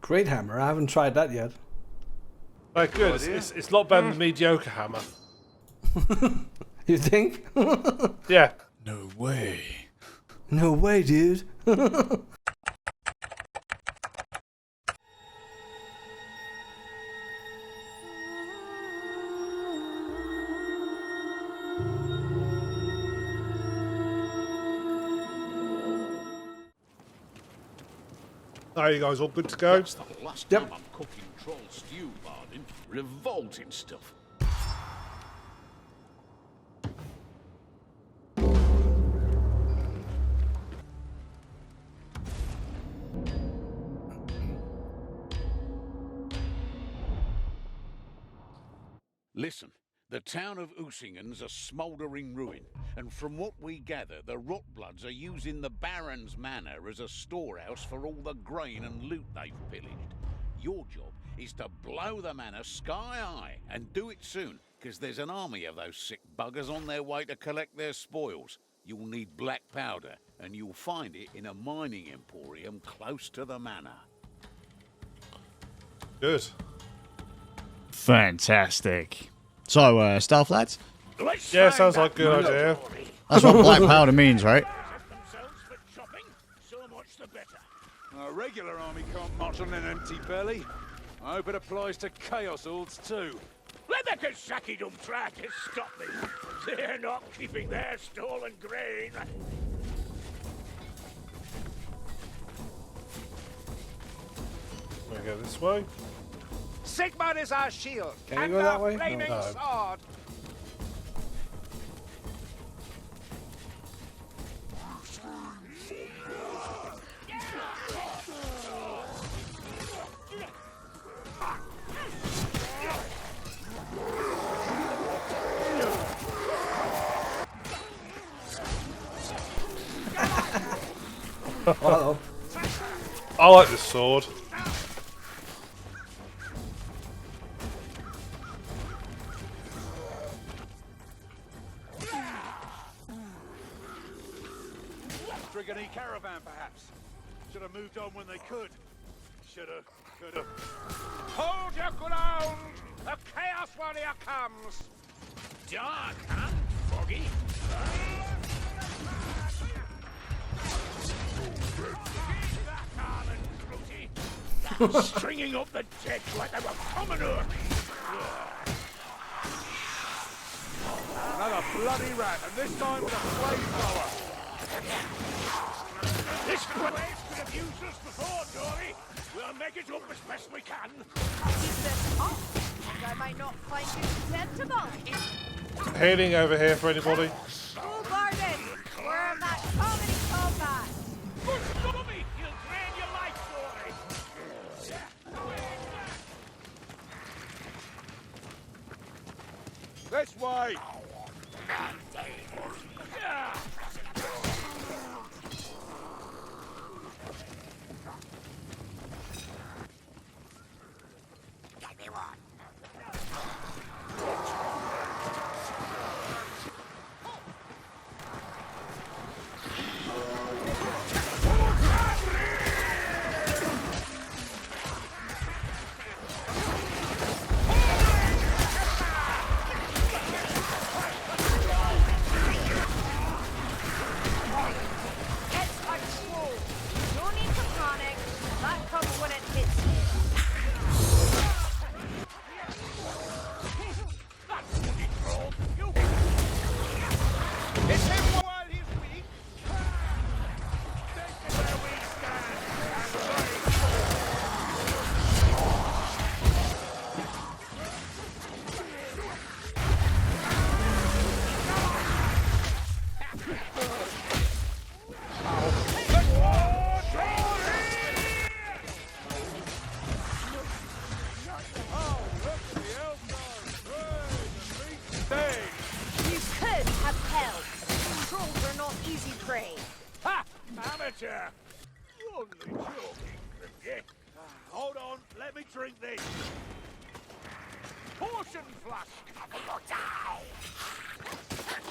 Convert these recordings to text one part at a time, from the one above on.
Great hammer. I haven't tried that yet. Right, good. It's a lot better than mediocre hammer. You think? Yeah. No way. No way, dude. Are you guys all good to go? That's the last time I'm cooking troll stew, Bardin. Revolting stuff. Listen, the town of Usingen's a smouldering ruin, and from what we gather, the Rotbloods are using the Baron's Manor as a storehouse for all the grain and loot they've pillaged. Your job is to blow the manor sky high, and do it soon, because there's an army of those sick buggers on their way to collect their spoils. You'll need black powder, and you'll find it in a mining emporium close to the manor. Good. Fantastic. So, stealth lads? Yeah, sounds like a good idea. That's what black powder means, right? A regular army can't march on an empty belly. I hope it applies to Chaos Hordes too. Let the Kazakidum try to stop me. They're not keeping their stolen grain. We go this way. Sigmar is our shield, Can you and go that our way? flaming No. sword. Hello. I like this sword. Drigany caravan, perhaps. Should have moved on when they could. Should have, could have. Hold your ground! The Chaos Warrior comes! Dark, huh, Foggy? Stringing up the dead like they were commoners. Another bloody rat, and this time with a flamethrower. This place could have used us before, Dory. We'll make it up as best we can. Keep this up, and I might not find you acceptable. Heading over here for anybody. Oh, Barden, we're in that comedy combat. Stop me! You'll drain your life, Dory. This way! It's a troll. No need to panic. That comes when it hits you. Hit him while he's weak! This is where we stand. And fight. You could have held. Trolls are not easy prey. Ha! Amateur! Only joking, Grimgit. Hold on, let me drink this. Potion flask! You'll die!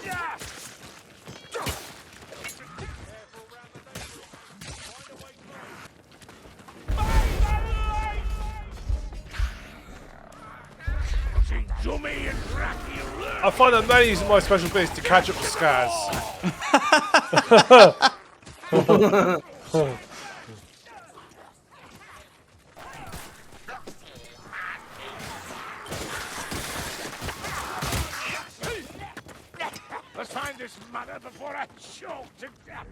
Yeah! By the light dummy and cracky alert. I find that mainly using my special bits to catch up with Skaz. Let's find this mother before I choke to death.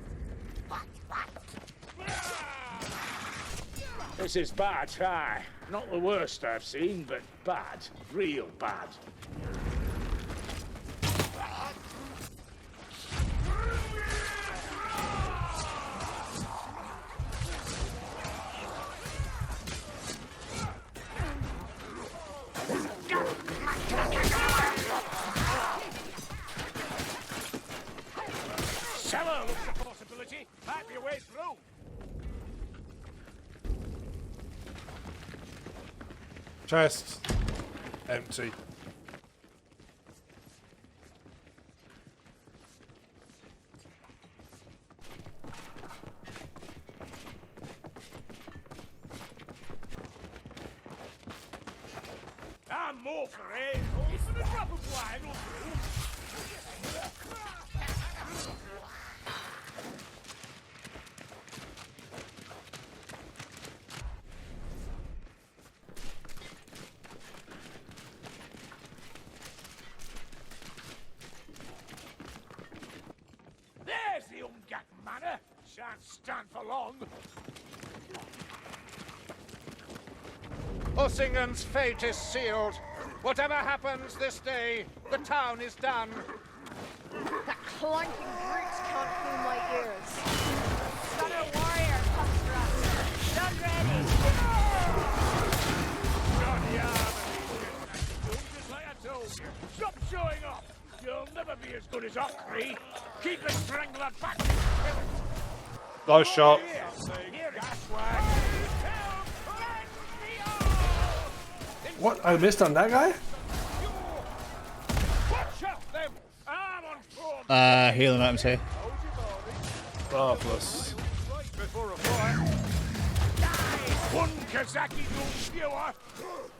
This is bad, aye. Not the worst I've seen, but bad. Real bad. Cellar looks a possibility. Might be a way through. Chest. Empty. I'm more for it. Even a drop of wine will do. There's the Umgat Manor. Shan't stand for long. Ussingen's fate is sealed. Whatever happens this day, the town is done. That clanking brutes can't fool my ears. Stunner warrior comes for us. Done ready. Johnny just like I told you. Stop showing off. You'll never be as good as Ockree. Keep the strangler back. Nice shot. Here, Gaswag. What? I missed on that guy? Watch out, them. I'm on board. Healing items here. Marvelous. Before a fight. One Kazaki viewer.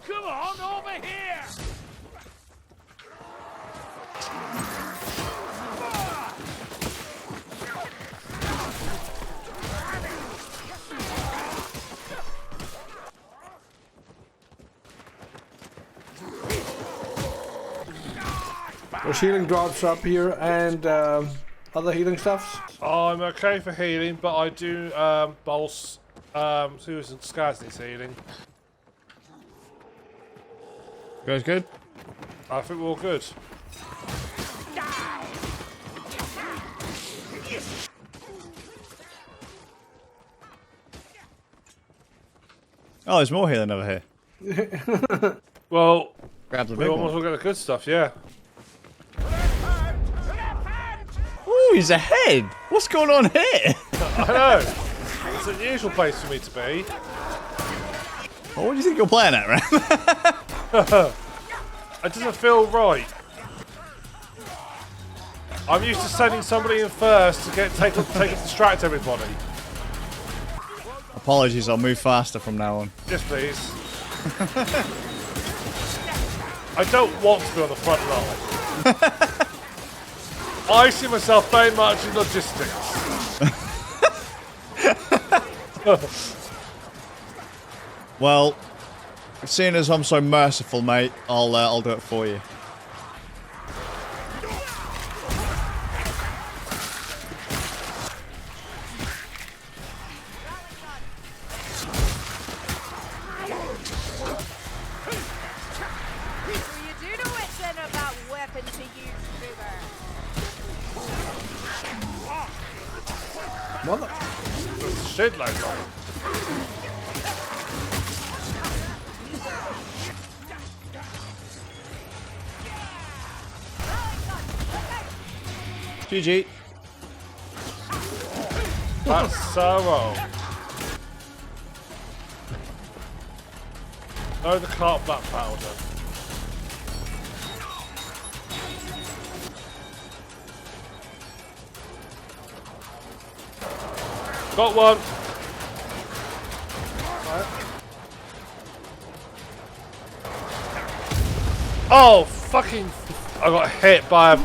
Come on, over here. There's healing drops up here and other healing stuffs. I'm okay for healing, but I do boss Susan Skaz needs healing. Goes good. I think we're all good. Oh, there's more healing over here. Well, Grab the we big almost one. all got the good stuff, yeah. Ooh, he's ahead. What's going on here? I know. It's an unusual place for me to be. What do you think you're playing at, Ram? It doesn't feel right. I'm used to sending somebody in first to take up distract everybody. Apologies, I'll move faster from now on. Yes, please. I don't want to be on the front line. I see myself very much in logistics. Well, seeing as I'm so merciful, mate, I'll do it for you. You do know it's in about weapon to use, Boober. Mother. Shit like that. GG. That's so wrong. No, the cart black powder. Got one. Oh, fucking... I got hit by a...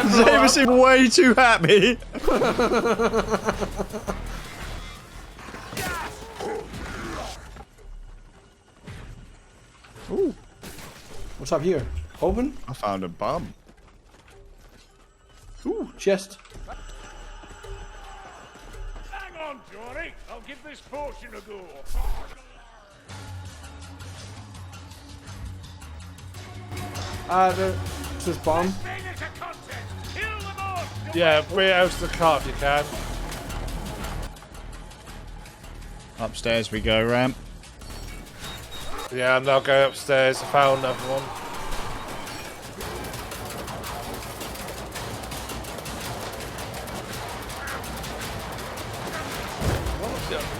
Xavier seemed way too happy. Ooh. What's up here? Open? I found a bomb. Ooh, chest. Hang on, Johnny. I'll give this potion a go. There's this bomb. Thing is a contest. Kill them all. Yeah, bring it out to the cart if you can. Upstairs we go, Ram. Yeah, I'm now going upstairs. I found another one.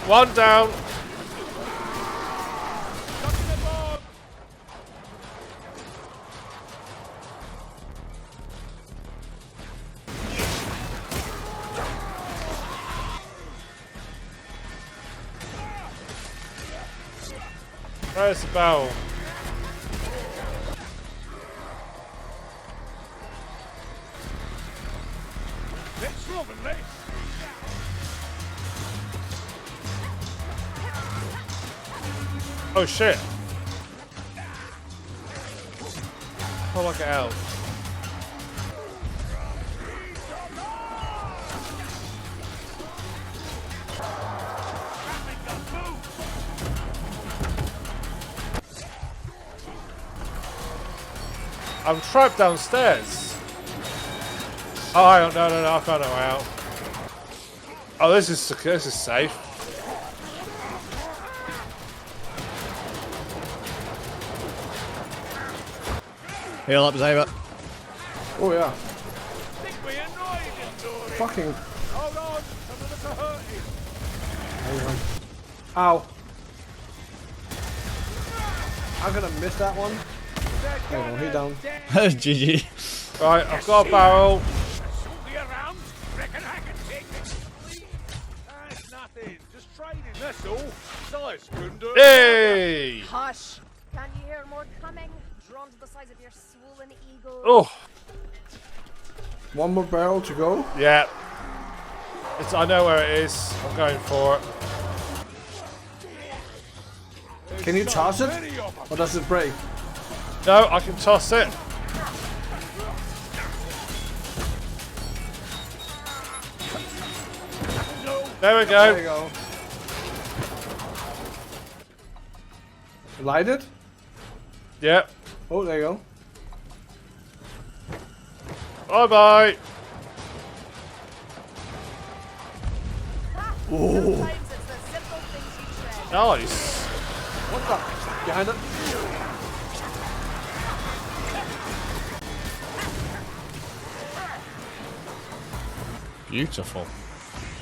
One down. Where's the barrel? Let's slovenly. Oh shit. How do I get out? I'm trapped downstairs. Oh, I don't, no, I found a way out. Oh, this is safe. Heal up, Xavier. Oh yeah. Think we annoyed him, Dory. Fucking. Hold on. Some of us are hurting. Hang on. Ow. I'm gonna miss that one. There you go, he down. GG. Right, I've got a barrel. Be around. Reckon I can take it. That's nothing. Just training, that's all. Size couldn't do it. Hey! Hush. Can you hear more coming? Drawn to the size of your swollen eagle. Oh, One more barrel to go. yeah. I know where it is. I'm going for it. Can you toss it? Or does it break? No, I can toss it. There we There you go. go. Light it? Yep. Oh, there you go. Bye bye. Sometimes it's the simple things you tread. Nice. What the? Behind it? Beautiful.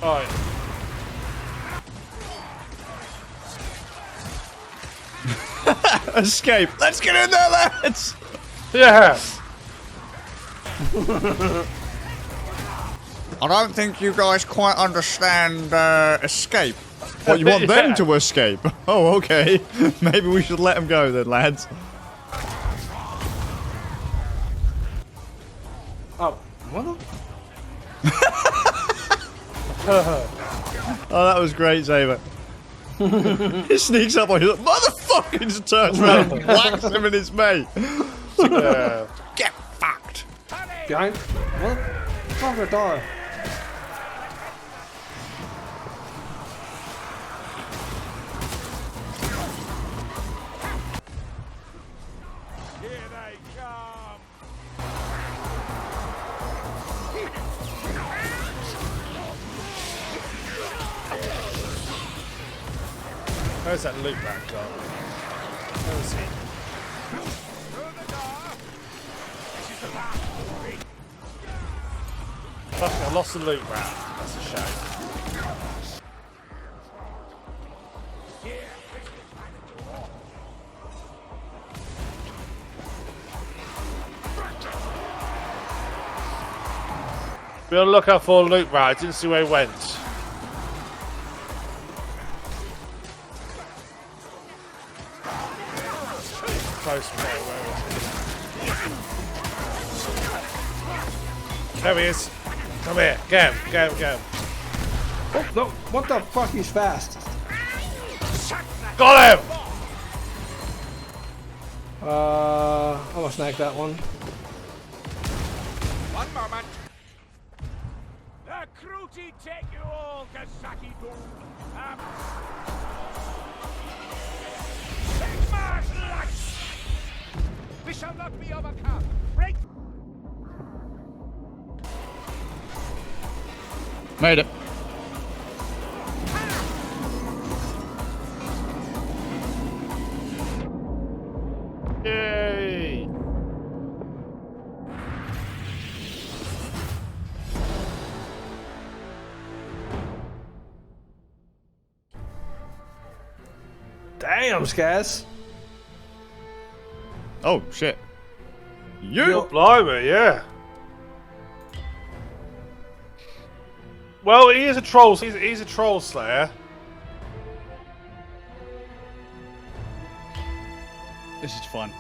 Alright. Escape. Let's get in there, lads. Yeah. I don't think you guys quite understand escape. What, you want them Yeah. to escape? Oh, okay. Maybe we should let them go then, lads. Oh, what? Oh, that was great, Xavier. He sneaks up on you, like, motherfucker! Just turns around and whacks him in his mate. Yeah. Get fucked. Behind? What? Fucker die. Here they come. Where's that loot rack gone? Where is he? Through the door. This is the last story. Fuck, I lost the loot rack. That's a shame. Be on the lookout for a loot rack. I didn't see where he went. close call. There he is. Come here. Get him. Get him. Get him. Oh, no. What the fuck? He's fast. Got him! I'm gonna snag that one. One moment. The Cruti take you all, Kasaki Goon. Sigmar's life! We shall not be overcome. Break. Made it. Yay! Damn, Skaz. Oh shit. Yo. Blimey, yeah. Well, he is a troll. He's a troll slayer. This is fun.